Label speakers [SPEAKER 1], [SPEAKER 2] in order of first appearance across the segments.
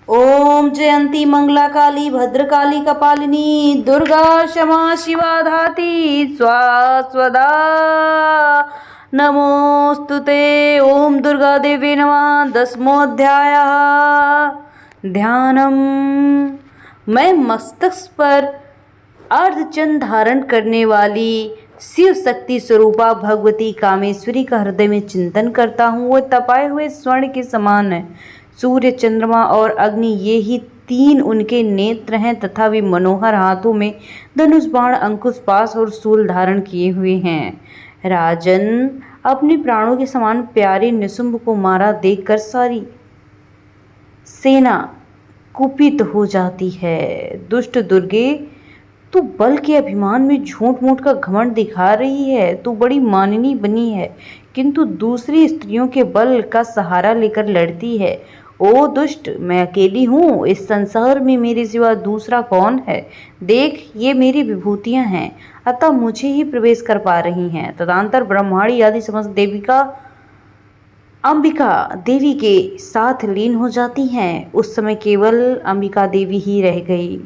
[SPEAKER 1] ओम जयंती मंगला काली भद्रकाली कपालिनी दुर्गा क्षमा शिवा धाती स्वास्वदा नमोस्तुते। ओम दुर्गा देवी नमः। 10वां ध्यानम। मैं मस्तक पर अर्धचंद धारण करने वाली शिव शक्ति स्वरूपा भगवती कामेश्वरी का हृदय में चिंतन करता हूँ। वो तपाए हुए स्वर्ण के समान है। सूर्य, चंद्रमा और अग्नि, ये ही तीन उनके नेत्र हैं तथा वे मनोहर हाथों में धनुष, बाण, अंकुश, पाश और शूल धारण किए हुए हैं। राजन, अपने प्राणों के समान प्यारे निशुंभ को मारा देखकर सारी सेना कुपित हो जाती है। दुष्ट दुर्गे, तू बल के अभिमान में झूठ मूठ का घमंड दिखा रही है। तू बड़ी माननी बनी है, किंतु दूसरी स्त्रियों के बल का सहारा लेकर लड़ती है। ओ दुष्ट, मैं अकेली हूँ। इस संसार में मेरे सिवा दूसरा कौन है? देख, ये मेरी विभूतियाँ हैं, अतः मुझे ही प्रवेश कर पा रही हैं। तदंतर ब्रह्माणी आदि समस्त देविका अंबिका देवी के साथ लीन हो जाती हैं। उस समय केवल अंबिका देवी ही रह गई।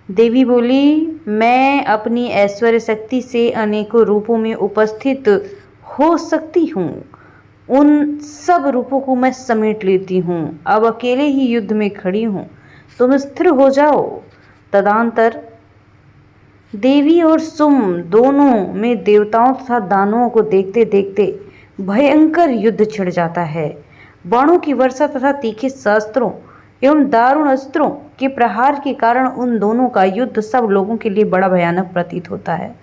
[SPEAKER 1] देवी बोली, मैं अपनी ऐश्वर्य शक्ति से अनेकों रूपों में उपस्थित हो सकती हूँ। उन सब रूपों को मैं समेट लेती हूँ। अब अकेले ही युद्ध में खड़ी हूँ, तुम स्थिर हो जाओ। तदंतर देवी और सुम दोनों में देवताओं तथा दानवों को देखते देखते भयंकर युद्ध छिड़ जाता है। बाणों की वर्षा तथा तीखे शस्त्रों एवं दारुण अस्त्रों के प्रहार के कारण उन दोनों का युद्ध सब लोगों के लिए बड़ा भयानक प्रतीत होता है।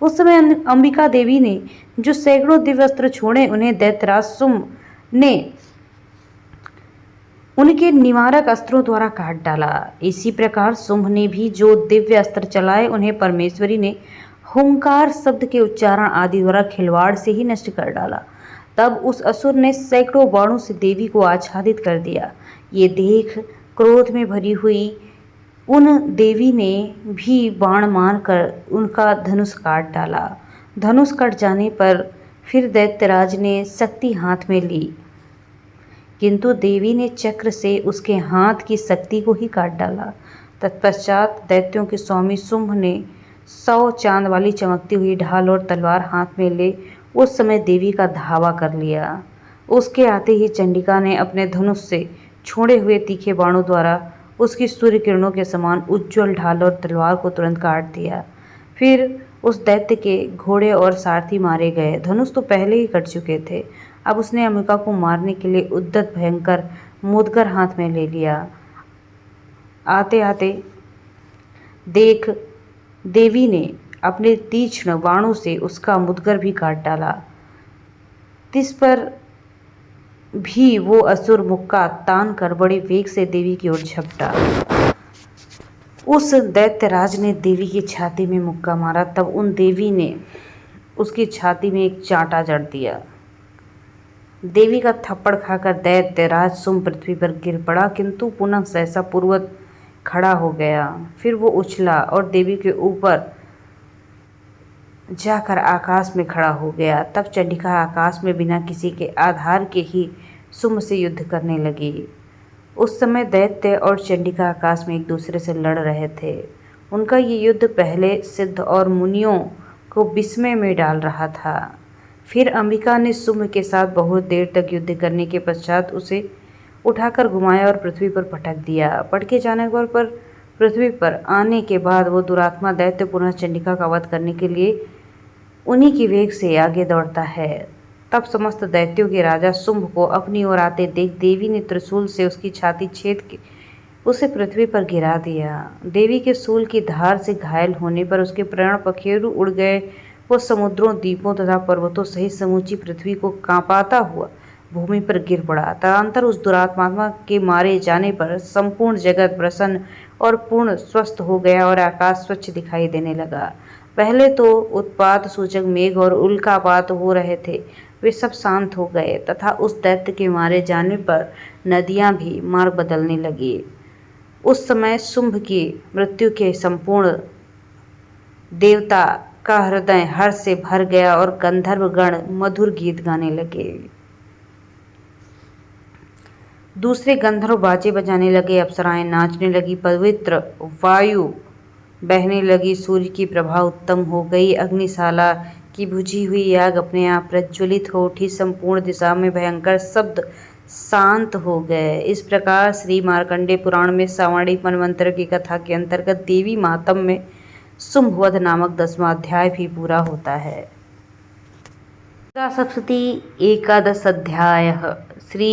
[SPEAKER 1] उस समय अंबिका देवी ने जो सैकड़ों दिव्य अस्त्र छोड़े, उन्हें दैत्यराज सुम ने उनके निवारक अस्त्रों द्वारा काट डाला। इसी प्रकार शुंभ ने भी जो दिव्य अस्त्र चलाए, उन्हें परमेश्वरी ने हुंकार शब्द के उच्चारण आदि द्वारा खिलवाड़ से ही नष्ट कर डाला। तब उस असुर ने सैकड़ों बाणों से देवी को आच्छादित कर दिया। ये देख क्रोध में भरी हुई उन देवी ने भी बाण मारकर उनका धनुष काट डाला। धनुष कट जाने पर फिर दैत्यराज ने शक्ति हाथ में ली, किंतु देवी ने चक्र से उसके हाथ की शक्ति को ही काट डाला। तत्पश्चात दैत्यों के स्वामी शुंभ ने 100 चांद वाली चमकती हुई ढाल और तलवार हाथ में ले उस समय देवी का धावा कर लिया। उसके आते ही चंडिका ने अपने धनुष से छोड़े हुए तीखे बाणों द्वारा उसकी सूर्य किरणों के समान उज्ज्वल ढाल और तलवार को तुरंत काट दिया। फिर उस दैत्य के घोड़े और सारथी मारे गए। धनुष तो पहले ही कट चुके थे। अब उसने अंबिका को मारने के लिए उद्यत भयंकर मुदगर हाथ में ले लिया। आते आते देख देवी ने अपने तीक्ष्ण बाणों से उसका मुदगर भी काट डाला। तिस पर भी वो असुर मुक्का तान कर बड़े वेग से देवी की ओर झपटा। उस दैत्यराज ने देवी की छाती में मुक्का मारा। तब उन देवी ने उसकी छाती में एक चांटा जड़ दिया। देवी का थप्पड़ खाकर दैत्यराज शुंभ पृथ्वी पर गिर पड़ा, किंतु पुनः सहसा पूर्वत खड़ा हो गया। फिर वो उछला और देवी के ऊपर जाकर आकाश में खड़ा हो गया। तब चंडिका आकाश में बिना किसी के आधार के ही शुंभ से युद्ध करने लगी। उस समय दैत्य और चंडिका आकाश में एक दूसरे से लड़ रहे थे। उनका ये युद्ध पहले सिद्ध और मुनियों को विस्मय में डाल रहा था। फिर अंबिका ने शुंभ के साथ बहुत देर तक युद्ध करने के पश्चात उसे उठाकर घुमाया और पृथ्वी पर पटक दिया। पटके जाने पर पृथ्वी पर आने के बाद वो दुरात्मा दैत्य पुनः चंडिका का वध करने के लिए उन्हीं की वेग से आगे दौड़ता है। तब समस्त दैत्यों के राजा शुंभ को अपनी ओर आते देख देवी ने त्रिशूल से उसकी छाती छेद के उसे पृथ्वी पर गिरा दिया। देवी के शूल की धार से घायल होने पर उसके प्राण पखेरु उड़ गए। वो समुद्रों, द्वीपों तथा पर्वतों सहित समूची पृथ्वी को कांपाता हुआ भूमि पर गिर पड़ा। तदंतर उस दुरात्मा के मारे जाने पर संपूर्ण जगत प्रसन्न और पूर्ण स्वस्थ हो गया और आकाश स्वच्छ दिखाई देने लगा। पहले तो उत्पात सूचक मेघ और उल्कापात हो रहे थे, वे सब शांत हो गए तथा उस दैत्य के मारे जाने पर नदियां भी मार्ग बदलने लगी। उस समय शुंभ की मृत्यु के संपूर्ण देवता का हृदय हर्ष से भर गया और गंधर्व गण मधुर गीत गाने लगे। दूसरे गंधर्व बाजे बजाने लगे, अप्सराएं नाचने लगी, पवित्र वायु बहने लगी, सूर्य की प्रभा उत्तम हो गई, अग्निशाला की बुझी हुई आग अपने आप प्रज्वलित हो उठी, संपूर्ण दिशा में भयंकर शब्द शांत हो गए। इस प्रकार श्री मार्कंडेय पुराण में सावर्णिक मनवंतर की कथा के अंतर्गत देवी महात्म्य में शुंभवध नामक 10वां अध्याय भी पूरा होता है। दुर्गा सप्तशती एकादश अध्याय। श्री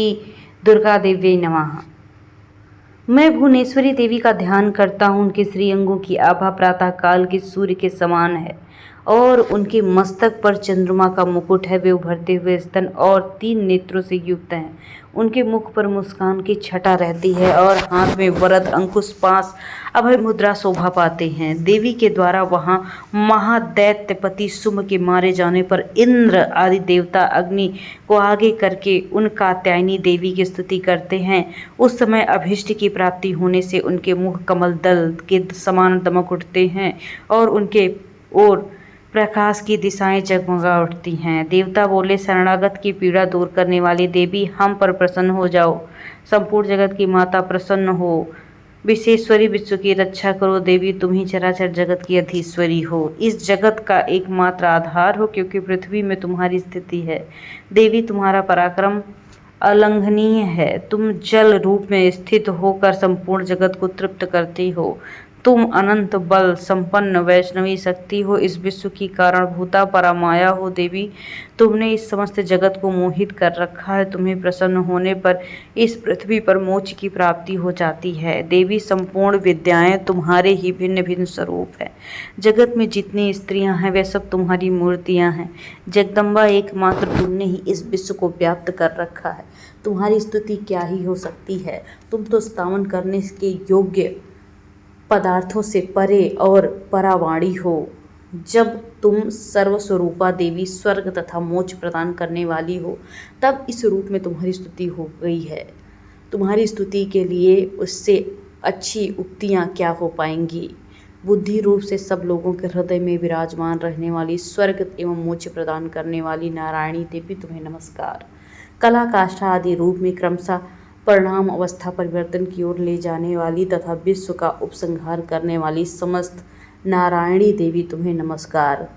[SPEAKER 1] दुर्गा देवी नमः। मैं भुवनेश्वरी देवी का ध्यान करता हूँ। उनके श्रीअंगों की आभा प्रातः काल के सूर्य के समान है और उनके मस्तक पर चंद्रमा का मुकुट है। वे उभरते हुए स्तन और 3 नेत्रों से युक्त हैं। उनके मुख पर मुस्कान की छटा रहती है और हाथ में वरद अंकुश पास अभय मुद्रा शोभा पाते हैं। देवी के द्वारा वहाँ महादैत्यपति शुंभ के मारे जाने पर इंद्र आदि देवता अग्नि को आगे करके उन कात्यायनी देवी की स्तुति करते हैं। उस समय अभीष्ट की प्राप्ति होने से उनके मुख कमल दल के समान दमक उठते हैं और उनके ओर प्रकाश की दिशाएं जगमगा उठती हैं। देवता बोले, शरणागत की पीड़ा दूर करने वाली देवी, हम पर प्रसन्न हो जाओ। संपूर्ण जगत की माता प्रसन्न हो। विश्वेश्वरी, विश्व की रक्षा करो। देवी, तुम ही चराचर जगत की अधीश्वरी हो, इस जगत का एकमात्र आधार हो, क्योंकि पृथ्वी में तुम्हारी स्थिति है। देवी, तुम्हारा पराक्रम अलंघनीय है। तुम जल रूप में स्थित होकर संपूर्ण जगत को तृप्त करती हो। तुम अनंत बल संपन्न वैष्णवी शक्ति हो, इस विश्व की कारणभूता परामाया हो। देवी, तुमने इस समस्त जगत को मोहित कर रखा है। तुम्हें प्रसन्न होने पर इस पृथ्वी पर मोक्ष की प्राप्ति हो जाती है। देवी, संपूर्ण विद्याएं तुम्हारे ही भिन्न भिन्न स्वरूप है। जगत में जितनी स्त्रियां हैं वे सब तुम्हारी मूर्तियां हैं। जगदम्बा, एकमात्र तुमने ही इस विश्व को व्याप्त कर रखा है। तुम्हारी स्तुति क्या ही हो सकती है। तुम तो स्तवन करने के योग्य पदार्थों से परे और परावाणी हो। जब तुम सर्वस्वरूपा देवी, स्वर्ग तथा मोक्ष प्रदान करने वाली हो, तब इस रूप में तुम्हारी स्तुति हो गई है। तुम्हारी स्तुति के लिए उससे अच्छी उक्तियाँ क्या हो पाएंगी। बुद्धि रूप से सब लोगों के हृदय में विराजमान रहने वाली, स्वर्ग एवं मोक्ष प्रदान करने वाली नारायणी देवी, तुम्हें नमस्कार। कला, काष्ठा आदि रूप में क्रमशः परिणाम अवस्था परिवर्तन की ओर ले जाने वाली तथा विश्व का उपसंहार करने वाली समस्त नारायणी देवी, तुम्हें नमस्कार।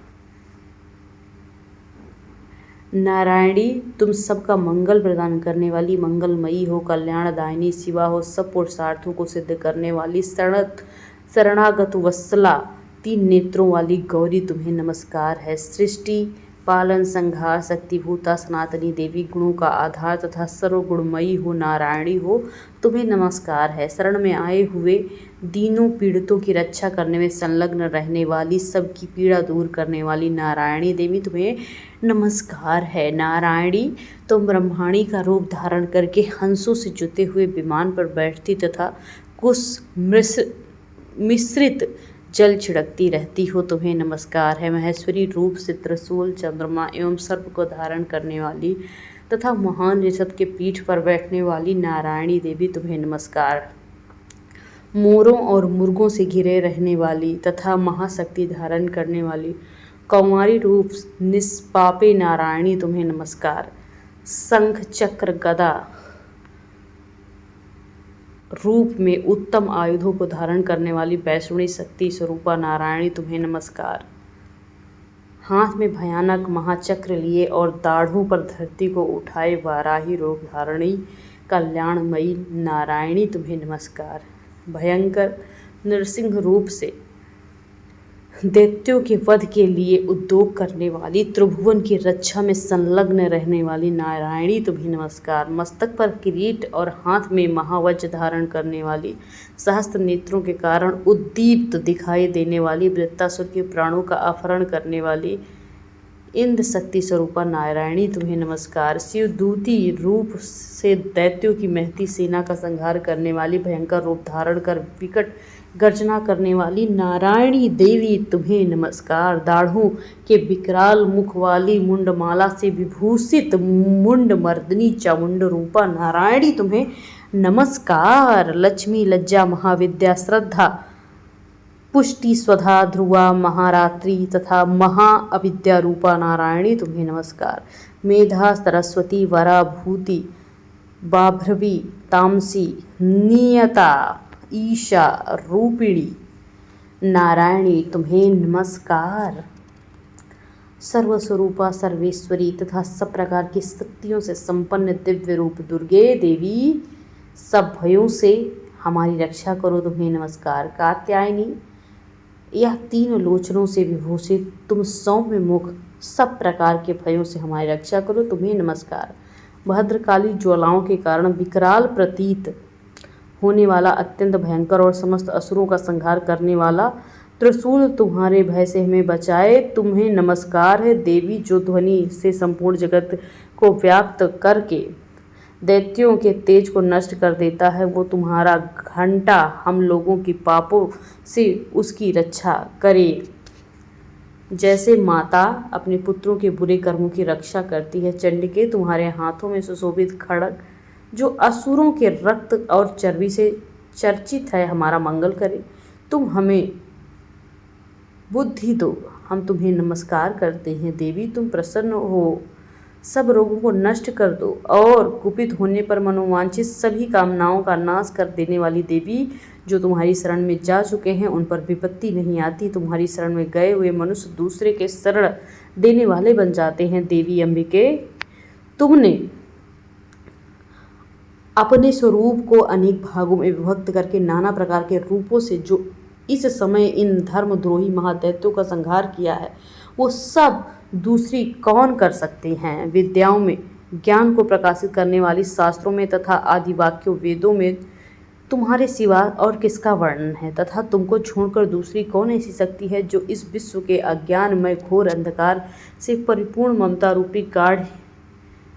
[SPEAKER 1] नारायणी, तुम सबका मंगल प्रदान करने वाली, मंगलमयी हो, कल्याणदायिनी शिवा हो, सब पुरुषार्थों को सिद्ध करने वाली, शरणागत वत्सला, 3 नेत्रों वाली गौरी, तुम्हें नमस्कार है। सृष्टि, पालन, संहार, शक्तिभूता सनातनी देवी, गुणों का आधार तथा सर्वगुणमयी हो, नारायणी हो, तुम्हें नमस्कार है। शरण में आए हुए दीनों पीड़ितों की रक्षा करने में संलग्न रहने वाली, सबकी पीड़ा दूर करने वाली नारायणी देवी, तुम्हें नमस्कार है। नारायणी, तुम ब्रह्माणी का रूप धारण करके हंसों से जुते हुए विमान पर बैठती तथा कुश मिश्रित जल छिड़कती रहती हो, तुम्हें नमस्कार है। महेश्वरी रूप से त्रिशूल, चंद्रमा एवं सर्प को धारण करने वाली तथा महान ऋषभ के पीठ पर बैठने वाली नारायणी देवी, तुम्हें नमस्कार। मोरों और मुर्गों से घिरे रहने वाली तथा महाशक्ति धारण करने वाली कौमारी रूप निष्पापे नारायणी, तुम्हें नमस्कार। शंख, चक्र, गदा रूप में उत्तम आयुधों को धारण करने वाली वैष्णवी शक्ति स्वरूपा नारायणी, तुम्हें नमस्कार। हाथ में भयानक महाचक्र लिए और दाढ़ों पर धरती को उठाए वाराही रूप धारणी कल्याणमयी नारायणी, तुम्हें नमस्कार। भयंकर नरसिंह रूप से दैत्यों के वध के लिए उद्योग करने वाली, त्रिभुवन की रक्षा में संलग्न रहने वाली नारायणी, तुम्हें नमस्कार। मस्तक पर किरीट और हाथ में महावज्र धारण करने वाली, सहस्त्र नेत्रों के कारण उद्दीप्त दिखाई देने वाली, वृत्तासुर के प्राणों का अपहरण करने वाली इंद्र शक्ति स्वरूपा नारायणी, तुम्हें नमस्कार। शिवदूती रूप से दैत्यों की महती सेना का संहार करने वाली, भयंकर रूप धारण कर विकट गर्जना करने वाली नारायणी देवी, तुम्हें नमस्कार। दाढ़ों के विकराल मुख वाली, मुंडमाला से विभूषित मुंड मर्दनी चामुंड रूपा नारायणी, तुम्हें नमस्कार। लक्ष्मी, लज्जा, महाविद्या, श्रद्धा, पुष्टि, स्वधा, ध्रुवा, महारात्रि तथा महाअविद्या रूपा नारायणी, तुम्हें नमस्कार। मेधा, सरस्वती, वरा, भूति, बाभ्रवी तामसी नियता ईशा रूपिणी नारायणी तुम्हें नमस्कार। सर्वस्वरूपा सर्वेश्वरी तथा सब प्रकार की शक्तियों से संपन्न दिव्य रूप दुर्गे देवी, सब भयों से हमारी रक्षा करो तुम्हें नमस्कार। कात्यायनी, यह तीन लोचनों से विभूषित तुम सौम्य मुख, सब प्रकार के भयों से हमारी रक्षा करो तुम्हें नमस्कार। भद्रकाली ज्वालाओं के कारण विकराल प्रतीत होने वाला अत्यंत भयंकर और समस्त असुरों का संहार करने वाला त्रिशूल तुम्हारे भय से हमें बचाए तुम्हें नमस्कार है देवी, जो ध्वनि से संपूर्ण जगत को व्याप्त करके दैत्यों के तेज को नष्ट कर देता है। वो तुम्हारा घंटा हम लोगों की पापों से उसकी रक्षा करे, जैसे माता अपने पुत्रों के बुरे कर्मों की रक्षा करती है। चंडिके, तुम्हारे हाथों में सुशोभित खड्ग जो असुरों के रक्त और चर्बी से चर्चित है, हमारा मंगल करे। तुम हमें बुद्धि दो, हम तुम्हें नमस्कार करते हैं देवी। तुम प्रसन्न हो, सब रोगों को नष्ट कर दो और कुपित होने पर मनोवांछित सभी कामनाओं का नाश कर देने वाली देवी, जो तुम्हारी शरण में जा चुके हैं उन पर विपत्ति नहीं आती। तुम्हारी शरण में गए हुए मनुष्य दूसरे के शरण देने वाले बन जाते हैं। देवी अंबिके, तुमने अपने स्वरूप को अनेक भागों में विभक्त करके नाना प्रकार के रूपों से जो इस समय इन धर्मद्रोही महादैत्यों का संहार किया है, वो सब दूसरी कौन कर सकते हैं। विद्याओं में ज्ञान को प्रकाशित करने वाली शास्त्रों में तथा आदि वाक्यों वेदों में तुम्हारे सिवा और किसका वर्णन है, तथा तुमको छोड़कर दूसरी कौन ऐसी शक्ति है जो इस विश्व के अज्ञानमय घोर अंधकार से परिपूर्ण ममता रूपी गाढ़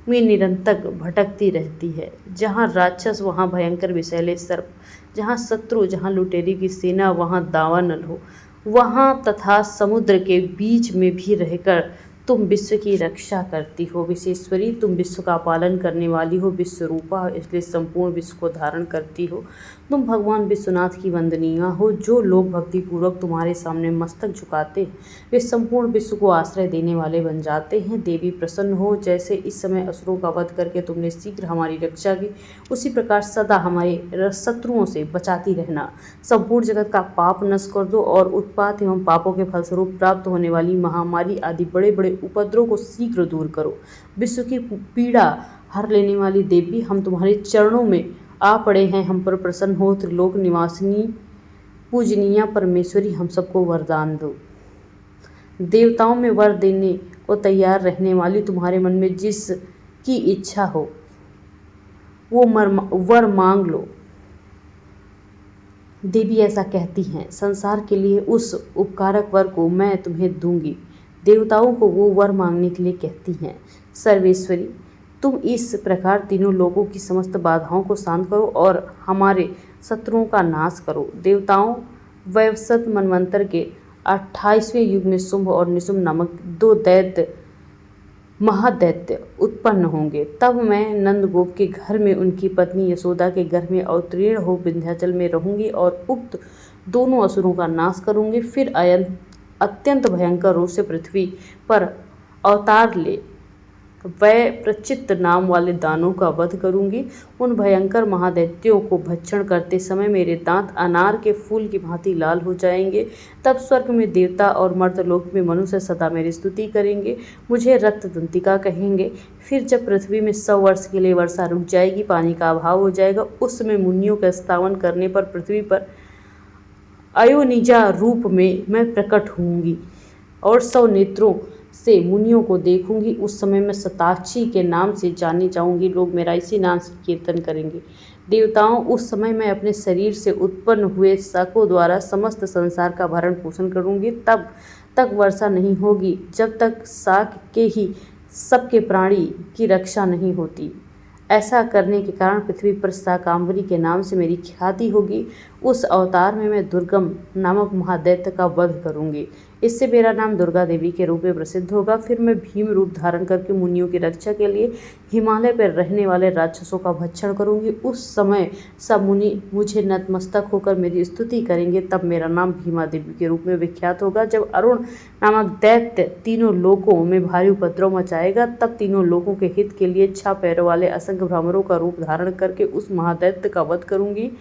[SPEAKER 1] में निरंतर भटकती रहती है। जहाँ राक्षस वहाँ भयंकर विषैले सर्प, जहाँ शत्रु, जहाँ लुटेरी की सेना, वहाँ दावानल हो, वहाँ तथा समुद्र के बीच में भी रहकर तुम विश्व की रक्षा करती हो। विश्वेश्वरी, तुम विश्व का पालन करने वाली हो, विश्वरूपा, इसलिए संपूर्ण विश्व को धारण करती हो। तुम भगवान विश्वनाथ की वंदनीय हो। जो लोग भक्तिपूर्वक तुम्हारे सामने मस्तक झुकाते हैं, वे संपूर्ण विश्व को आश्रय देने वाले बन जाते हैं। देवी प्रसन्न हो, जैसे इस समय असुरों का वध करके तुमने शीघ्र हमारी रक्षा की, उसी प्रकार सदा हमारे शत्रुओं से बचाती रहना। संपूर्ण जगत का पाप नष्ट कर दो और उत्पात एवं पापों के फलस्वरूप प्राप्त होने वाली महामारी आदि बड़े बड़े उपद्रव को शीघ्र दूर करो। विश्व की पीड़ा हर लेने वाली देवी, हम तुम्हारे चरणों में आ पड़े हैं, हम पर प्रसन्न हो। त्रिलोक निवासिनी पूजनीय परमेश्वरी, हम सबको वरदान दो। देवताओं में वर देने को तैयार रहने वाली, तुम्हारे मन में जिस की इच्छा हो वो वर मांग लो। देवी ऐसा कहती हैं, संसार के लिए उस उपकारक वर को मैं तुम्हें दूंगी। देवताओं को वो वर मांगने के लिए कहती हैं। सर्वेश्वरी, तुम इस प्रकार तीनों लोगों की समस्त बाधाओं को शांत करो और हमारे शत्रुओं का नाश करो। देवताओं, वैवस्वत मनवंतर के 28वें युग में शुंभ और निशुंभ नामक 2 दैत्य महादैत्य उत्पन्न होंगे। तब मैं नंदगोप के घर में उनकी पत्नी यशोदा के घर में अवतीर्ण हो विंध्याचल में रहूंगी और उक्त दोनों असुरों का नाश करूंगी। फिर अत्यंत भयंकर रूप से पृथ्वी पर अवतार ले वै प्रचित्त नाम वाले दानों का वध करूंगी। उन भयंकर महादैत्यों को भक्षण करते समय मेरे दांत अनार के फूल की भांति लाल हो जाएंगे। तब स्वर्ग में देवता और मर्तलोक में मनुष्य सदा मेरी स्तुति करेंगे, मुझे रक्त दंतिका कहेंगे। फिर जब पृथ्वी में 100 वर्ष के लिए वर्षा रुक जाएगी, पानी का अभाव हो जाएगा, उस समय मुनियों का स्थावन करने पर पृथ्वी पर अयोनिजा रूप में मैं प्रकट होंगी और 100 नेत्रों से मुनियों को देखूंगी। उस समय मैं शताक्षी के नाम से जानी जाऊंगी, लोग मेरा इसी नाम से कीर्तन करेंगे। देवताओं, उस समय मैं अपने शरीर से उत्पन्न हुए शाकों द्वारा समस्त संसार का भरण पोषण करूंगी। तब तक वर्षा नहीं होगी जब तक शाक के ही सबके प्राणी की रक्षा नहीं होती। ऐसा करने के कारण पृथ्वी पर शाकांबरी के नाम से मेरी ख्याति होगी। उस अवतार में मैं दुर्गम नामक महादैत्य का वध करूंगी। इससे मेरा नाम दुर्गा देवी के रूप में प्रसिद्ध होगा। फिर मैं भीम रूप धारण करके मुनियों की रक्षा के लिए हिमालय पर रहने वाले राक्षसों का भक्षण करूंगी। उस समय सब मुनि मुझे नतमस्तक होकर मेरी स्तुति करेंगे। तब मेरा नाम भीमा देवी के रूप में विख्यात होगा। जब अरुण नामक दैत्य तीनों लोकों में भारी उपद्रव मचाएगा, तब तीनों लोगों के हित के लिए 6 पैरों वाले असंख्य भ्रमरों का रूप धारण करके उस महादैत्य का वध करूंगी।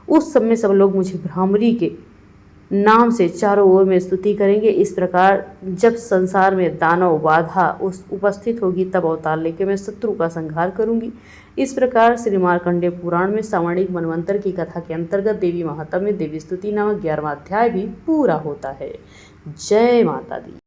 [SPEAKER 1] उस समय सब लोग मुझे भ्रामरी के नाम से चारों ओर में स्तुति करेंगे। इस प्रकार जब संसार में दानव बाधा उपस्थित होगी, तब अवतार लेकर मैं शत्रु का संहार करूंगी। इस प्रकार श्री मार्कंडेय पुराण में सावर्णिक मनवंतर की कथा के अंतर्गत देवी महात्म्य में देवी स्तुति नामक 11वां अध्याय भी पूरा होता है। जय माता दी।